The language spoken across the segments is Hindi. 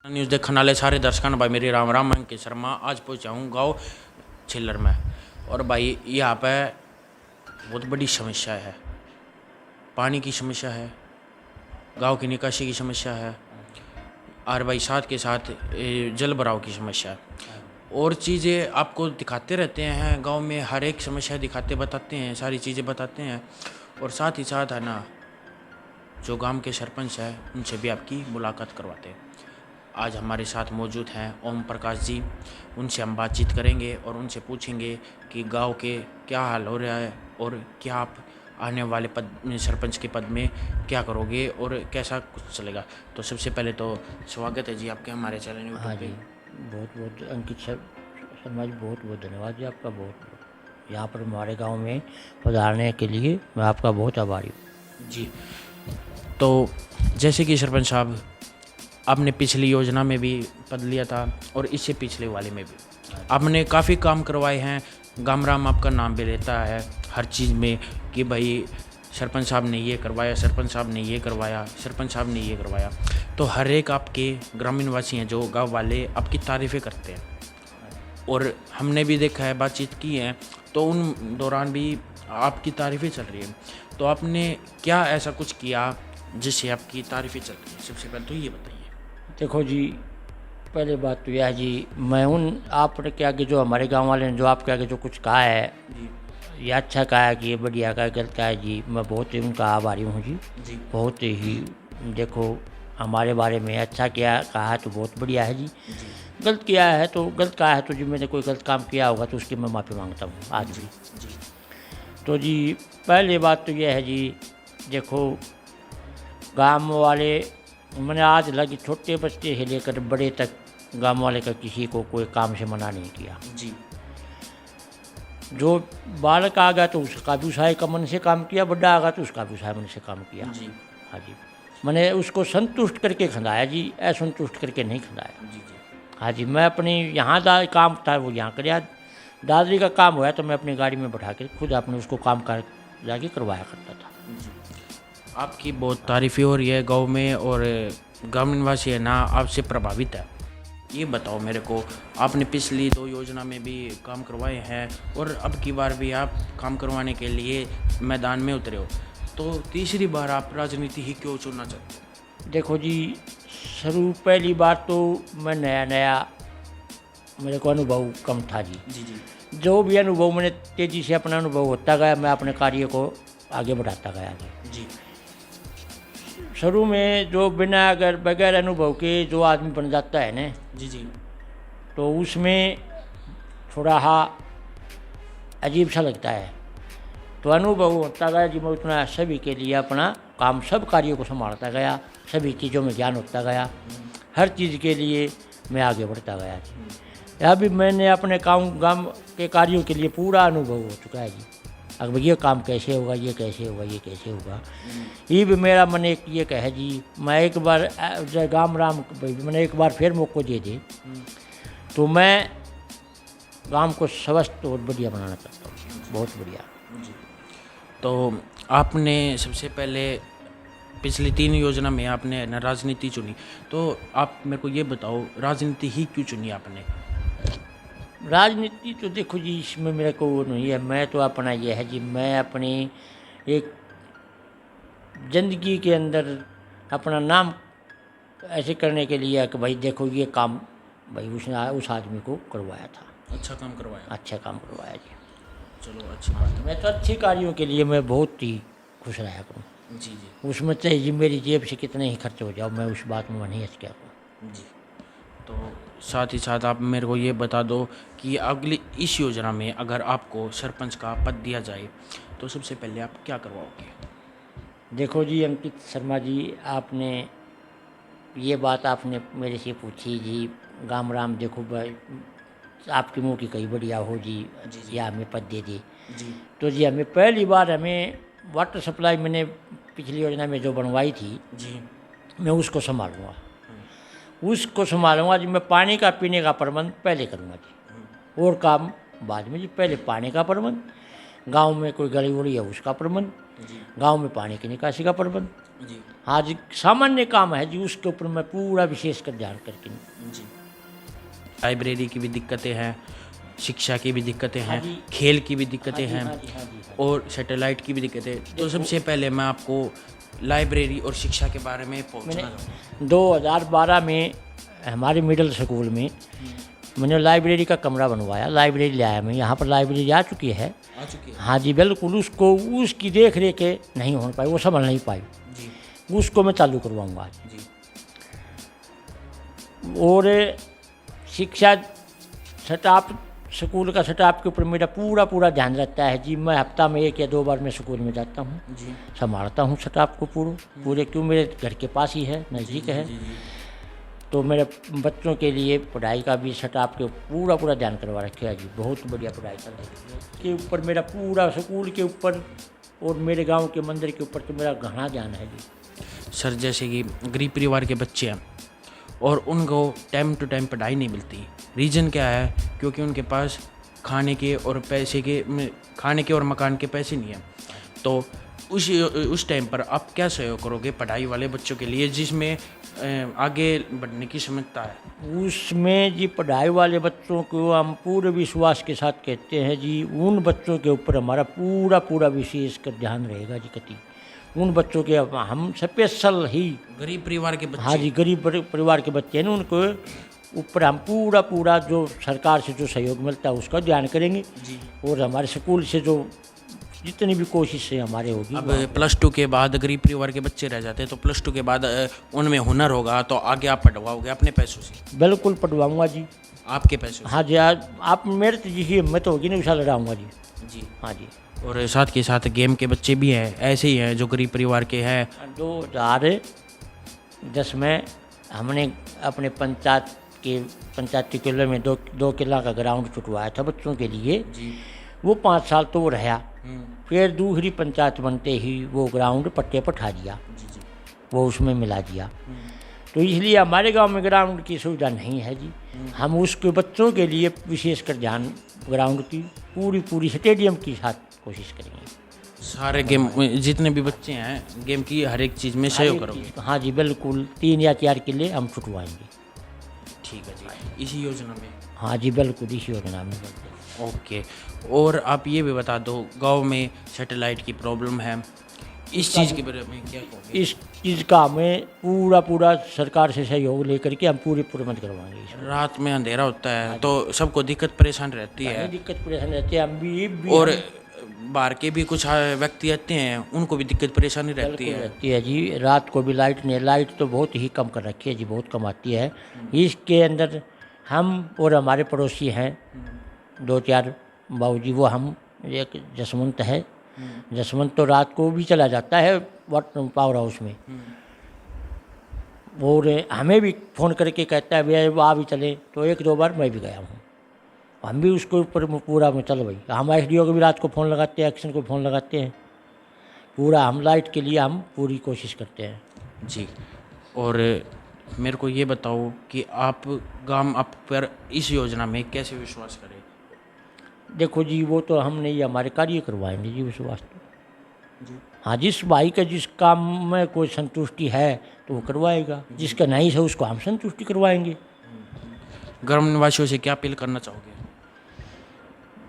न्यूज़ देखने वाले सारे दर्शकों भाई मेरी राम राम। मैं अंकित शर्मा आज पहुंचा हूँ गाँव छिल्लर में। और भाई यहाँ पे बहुत बड़ी समस्या है, पानी की समस्या है, गांव की निकासी की समस्या है, और भाई साथ के साथ जल भराव की समस्या है। और चीज़ें आपको दिखाते रहते हैं गांव में, हर एक समस्या दिखाते बताते हैं, सारी चीज़ें बताते हैं। और साथ ही साथ है ना, जो गांव के सरपंच है उनसे भी आपकी मुलाकात करवाते हैं। आज हमारे साथ मौजूद हैं ओम प्रकाश जी। उनसे हम बातचीत करेंगे और उनसे पूछेंगे कि गांव के क्या हाल हो रहा है और क्या आप आने वाले पद में, सरपंच के पद में क्या करोगे और कैसा कुछ चलेगा। तो सबसे पहले तो स्वागत है जी आपके हमारे चैनल यूट्यूब हाँ पे। जी, बहुत बहुत अंकित शर्मा जी, बहुत बहुत धन्यवाद जी आपका। बहुत बहुत यहाँ पर हमारे गांव में पधारने के लिए मैं आपका बहुत आभारी हूँ जी, तो जैसे कि सरपंच साहब, आपने पिछली योजना में भी पद लिया था और इससे पिछले वाले में भी आपने काफ़ी काम करवाए हैं। गामराम आपका नाम भी लेता है हर चीज़ में कि भाई सरपंच साहब ने ये करवाया, सरपंच साहब ने ये करवाया, सरपंच साहब ने ये करवाया। तो हर एक आपके ग्रामीण वासी हैं जो गांव वाले आपकी तारीफ़ें करते हैं। और हमने भी देखा है, बातचीत की है, तो उन दौरान भी आपकी तारीफ़ें चल रही हैं। तो आपने क्या ऐसा कुछ किया जिससे आपकी तारीफ़ें चल रही हैं? सबसे पहले तो ये बताइए। देखो जी, पहले बात तो यह है जी, मैं उन आपने के आगे जो हमारे गांव वाले ने जो आपके आगे जो कुछ कहा है, जी ये अच्छा कहा है कि ये बढ़िया कहा है, गलत कहा है जी, मैं बहुत ही उनका आभारी हूँ जी। जी बहुत ही देखो, हमारे बारे में अच्छा किया कहा है तो बहुत बढ़िया है जी। जी गलत किया है तो गलत कहा है तो जी, मैंने कोई गलत काम किया होगा तो उसकी मैं माफ़ी मांगता हूँ आज जी भी। जी तो जी, पहली बात तो यह है जी, देखो गांव वाले, मैंने आज लगे छोटे बच्चे से लेकर बड़े तक गांव वाले का किसी को कोई काम से मना नहीं किया। जी जो बालक आ गया तो उसका भी उसाए का मन से काम किया, बड़ा आ गया तो उसका भी उसाए मन से काम किया। जी हाँ जी, मैंने उसको संतुष्ट करके खंदाया जी, असंतुष्ट करके नहीं खंदाया। जी जी हाँ जी, मैं अपनी यहाँ काम था वो यहाँ कर, दादरी का काम हुआ तो मैं अपनी गाड़ी में बैठा के खुद अपने उसको काम कर जाके करवाया करता था। जी। आपकी बहुत तारीफ़ें हो रही है गांव में, और गांव निवासी है ना आपसे प्रभावित है। ये बताओ मेरे को, आपने पिछली 2 योजना में भी काम करवाए हैं और अब की बार भी आप काम करवाने के लिए मैदान में उतरे हो, तो तीसरी बार आप राजनीति ही क्यों चुनना चाहते हो? देखो जी, शुरू पहली बार तो मैं नया नया, मेरे को अनुभव कम था जी। जी जी जो भी अनुभव मैंने तेज़ी से अपना अनुभव होता गया, मैं अपने कार्य को आगे बढ़ाता गया जी। जी शुरू में जो बिना अगर बगैर अनुभव के जो आदमी बन जाता है ना, जी जी तो उसमें थोड़ा अजीब सा लगता है। तो अनुभव होता गया जी, मैं उतना सभी के लिए अपना काम, सब कार्यों को संभालता गया, सभी चीज़ों में ज्ञान होता गया, हर चीज़ के लिए मैं आगे बढ़ता गया जी। अभी मैंने अपने काम गांव के कार्यों के लिए पूरा अनुभव हो चुका है जी। अब ये काम कैसे होगा, ये कैसे होगा, ये कैसे होगा, ये भी मेरा मन एक ये कहे जी, मैं एक बार गाम राम मैंने एक बार फिर मौको दे दे तो मैं गांव को स्वस्थ और बढ़िया बनाना चाहता हूँ, बहुत बढ़िया। जी। तो आपने सबसे पहले पिछली 3 योजना में आपने ना राजनीति चुनी, तो आप मेरे को ये बताओ राजनीति ही क्यों चुनी आपने? राजनीति तो देखो जी, इसमें मेरे को वो नहीं है, मैं तो अपना ये है जी, मैं अपनी एक ज़िंदगी के अंदर अपना नाम ऐसे करने के लिए कि भाई देखो ये काम भाई उसने उस आदमी को करवाया था, अच्छा काम करवाया। अच्छा काम करवाया जी। चलो अच्छी बात है। मैं तो अच्छे कार्यों के लिए मैं बहुत ही खुश रहा करूँ, जी जी उसमें चाहे जी मेरी जेब से कितने ही खर्च हो जाओ, मैं उस बात में नहीं हच करूँ। जी। तो साथ ही साथ आप मेरे को ये बता दो कि अगली इस योजना में अगर आपको सरपंच का पद दिया जाए तो सबसे पहले आप क्या करवाओगे? देखो जी अंकित शर्मा जी, आपने ये बात आपने मेरे से पूछी जी, गाम राम देखो भाई, आपके मुंह की कई बढ़िया हो जी, जी जी या हमें पद दे दी। जी तो जी हमें पहली बार हमें वाटर सप्लाई मैंने पिछली योजना में जो बनवाई थी, जी मैं उसको संभालूंगा, उसको संभालूंगा जी। मैं पानी का पीने का प्रबंध पहले करूँगा जी, और काम बाद में जी। पहले पानी का प्रबंध, गांव में कोई गली उड़ी है उसका प्रबंध, जी गांव में पानी की निकासी का प्रबंध। जी हाँ जी, सामान्य काम है जी, उसके ऊपर मैं पूरा विशेष कर ध्यान करके। जी। लाइब्रेरी की भी दिक्कतें हैं, शिक्षा की भी दिक्कतें हाँ हैं, जी। खेल की भी दिक्कतें हैं, हाँ जी, हाँ जी, हाँ और सैटेलाइट की भी दिक्कतें। तो सबसे पहले मैं आपको लाइब्रेरी और शिक्षा के बारे में पूछना चाहूँगा। 2012 में हमारे मिडिल स्कूल में मैंने लाइब्रेरी का कमरा बनवाया, लाइब्रेरी ले आया मैं, यहाँ पर लाइब्रेरी आ चुकी है। आ चुकी है। हाँ जी बिल्कुल, उसको उसकी देख रेख नहीं हो पाई, वो संभल नहीं पाई, जी उसको मैं चालू करवाऊँगा आज। जी और शिक्षा स्टाफ, स्कूल का स्टाफ के ऊपर मेरा पूरा ध्यान रहता है जी। मैं हफ्ता में 1 या 2 बार मैं स्कूल में जाता हूँ, जी संभालता हूँ स्टाफ को पूरे क्यों मेरे घर के पास ही है, नज़दीक है। जी जी तो मेरे बच्चों के लिए पढ़ाई का भी स्टाफ के पूरा ध्यान करवा रखे है जी। बहुत बढ़िया पढ़ाई चल रही है के ऊपर मेरा पूरा, स्कूल के ऊपर और मेरे गांव के मंदिर के ऊपर तो मेरा घना ध्यान है जी। सर, जैसे कि गरीब परिवार के बच्चे हैं और उनको टाइम टू टाइम पढ़ाई नहीं मिलती, रीज़न क्या है? क्योंकि उनके पास खाने के और खाने के और मकान के पैसे नहीं हैं। तो उस टाइम पर आप क्या सहयोग करोगे पढ़ाई वाले बच्चों के लिए, जिसमें आगे बढ़ने की क्षमता है? उसमें जी पढ़ाई वाले बच्चों को हम पूरे विश्वास के साथ कहते हैं जी, उन बच्चों के ऊपर हमारा पूरा विशेष कर ध्यान रहेगा जी। कति उन बच्चों के हम स्पेशल ही, गरीब परिवार के बच्चे। हाँ जी, गरीब परिवार के बच्चे हैं ना, उनको ऊपर हम पूरा जो सरकार से जो सहयोग मिलता है उसका ध्यान करेंगे जी। और हमारे स्कूल से जो जितनी भी कोशिशें हमारे होगी। अब +2 के बाद गरीब परिवार के बच्चे रह जाते हैं, तो +2 के बाद उनमें हुनर होगा तो आगे आप पढ़वाओगे अपने पैसों से? बिल्कुल पढ़वाऊँगा जी, आपके पैसों से? हाँ जी। आप मेरे तो जी हिम्मत होगी ना, विशाल लड़ाऊँगा जी। जी। हाँ जी। और साथ के साथ गेम के बच्चे भी हैं, ऐसे ही हैं जो गरीब परिवार के हैं। 2010 में हमने अपने पंचायती किले में दो किला का ग्राउंड छुटवाया था बच्चों के लिए। जी। वो 5 साल तो वो रहा, फिर दूसरी पंचायत बनते ही वो ग्राउंड पट्टे पर ठा दिया, जी जी। वो उसमें मिला दिया। तो इसलिए हमारे गांव में ग्राउंड की सुविधा नहीं है जी। हम उसके बच्चों के लिए विशेष कर ध्यान ग्राउंड की पूरी स्टेडियम की साथ कोशिश करेंगे। सारे गेम, जितने भी बच्चे हैं गेम की हर एक चीज़ में सहयोग करोगे? हाँ जी बिल्कुल, 3 या 4 किले हम छुटवाएंगे। ठीक है जी, इसी योजना में? हाँ जी बिल्कुल, इसी योजना में। ओके। और आप ये भी बता दो, गांव में सैटेलाइट की प्रॉब्लम है, इस चीज़ के बारे में क्या कहोगे? इस चीज़ का हमें पूरा सरकार से सहयोग लेकर के हम पूरे प्रबंध करवाएंगे इसमें। रात में अंधेरा होता है तो सबको दिक्कत परेशान रहती है, दिक्कत परेशानी रहती है, हम भी और बाहर के भी कुछ व्यक्ति आते हैं, उनको भी दिक्कत परेशानी रहती है। रहती है जी। रात को भी लाइट तो बहुत ही कम कर रखी है जी, बहुत कम आती है। इसके अंदर हम और हमारे पड़ोसी हैं 2-4 बाबूजी, वो हम एक जसवंत है, जसवंत तो रात को भी चला जाता है पावर हाउस में, और हमें भी फ़ोन करके कहता है भैया वो आ भी चले, तो 1-2 बार मैं भी गया हूँ। हम भी उसके ऊपर पूरा में चल भाई, हम SDO को भी रात को फ़ोन लगाते हैं, एक्शन को फ़ोन लगाते हैं, पूरा हम लाइट के लिए हम पूरी कोशिश करते हैं जी। और मेरे को ये बताओ कि आप पर इस योजना में कैसे विश्वास करें? देखो जी, वो तो हम नहीं, हमारे कार्य करवाएंगे जी विश्वास तो जी। हाँ, जिस भाई का जिस काम में कोई संतुष्टि है तो वो करवाएगा, जिसका नहीं है उसको हम संतुष्टि करवाएंगे। ग्राम निवासियों से क्या अपील करना चाहोगे?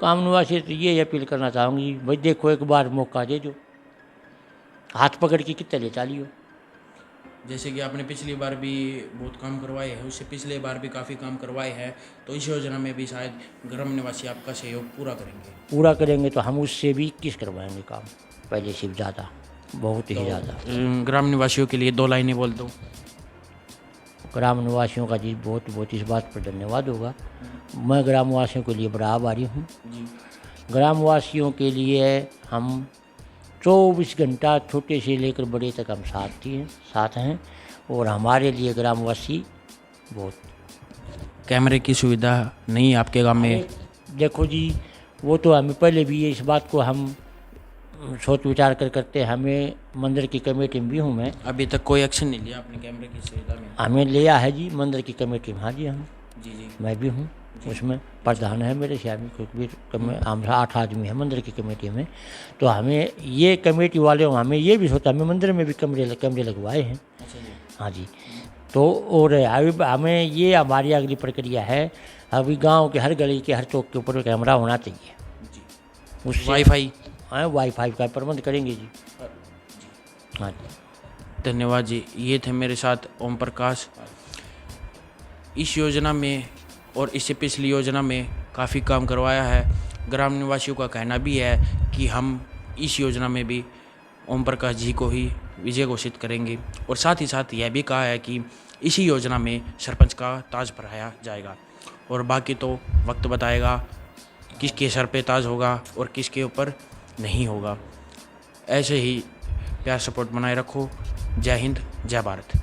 काम निवासी तो ये अपील करना चाहूँगी, भाई देखो एक बार मौका दे दो, हाथ पकड़ के कितने ले चालियो। जैसे कि आपने पिछली बार भी बहुत काम करवाए हैं, उससे पिछले बार भी काफ़ी काम करवाए हैं, तो इस योजना में भी शायद ग्राम निवासी आपका सहयोग पूरा करेंगे। तो हम उससे भी 21 करवाएंगे काम, पहले से ज़्यादा, बहुत ही ज़्यादा। ग्राम निवासियों के लिए 2 लाइनें बोल दो। ग्राम निवासियों का जी बहुत इस बात पर धन्यवाद होगा। मैं ग्रामवासियों के लिए बड़ा आभारी हूँ। ग्रामवासियों के लिए हम 24 घंटा छोटे से लेकर बड़े तक हम साथ हैं, और हमारे लिए ग्रामवासी बहुत। कैमरे की सुविधा नहीं आपके गांव में? देखो जी, वो तो हमें पहले भी इस बात को हम सोच विचार करते हैं। हमें मंदिर की कमेटी में भी हूँ मैं। अभी तक कोई एक्शन नहीं लिया आपने कैमरे की सुविधा में? हमें लिया है जी मंदिर की कमेटी में, हाँ जी हम, जी जी। मैं भी हूँ। उसमें प्रधान है मेरे श्यामी क्योंकि हम 8 आदमी हैं मंदिर की कमेटी में। तो हमें ये कमेटी वाले हमें ये भी सोचा, हमें मंदिर में भी कमरे लगवाए हैं। हाँ जी। तो और अभी हमें ये हमारी अगली प्रक्रिया है, अभी गांव के हर गली के हर चौक के ऊपर कैमरा होना चाहिए। उससे वाईफाई। हाँ, वाईफाई का प्रबंध करेंगे जी। हाँ जी। धन्यवाद जी। ये थे मेरे साथ ओम प्रकाश। इस योजना में और इससे पिछली योजना में काफ़ी काम करवाया है। ग्राम निवासियों का कहना भी है कि हम इस योजना में भी ओम प्रकाश जी को ही विजय घोषित करेंगे, और साथ ही साथ यह भी कहा है कि इसी योजना में सरपंच का ताज फहराया जाएगा, और बाकी तो वक्त बताएगा किसके सर पे ताज होगा और किसके ऊपर नहीं होगा। ऐसे ही प्यार सपोर्ट बनाए रखो। जय हिंद, जय भारत।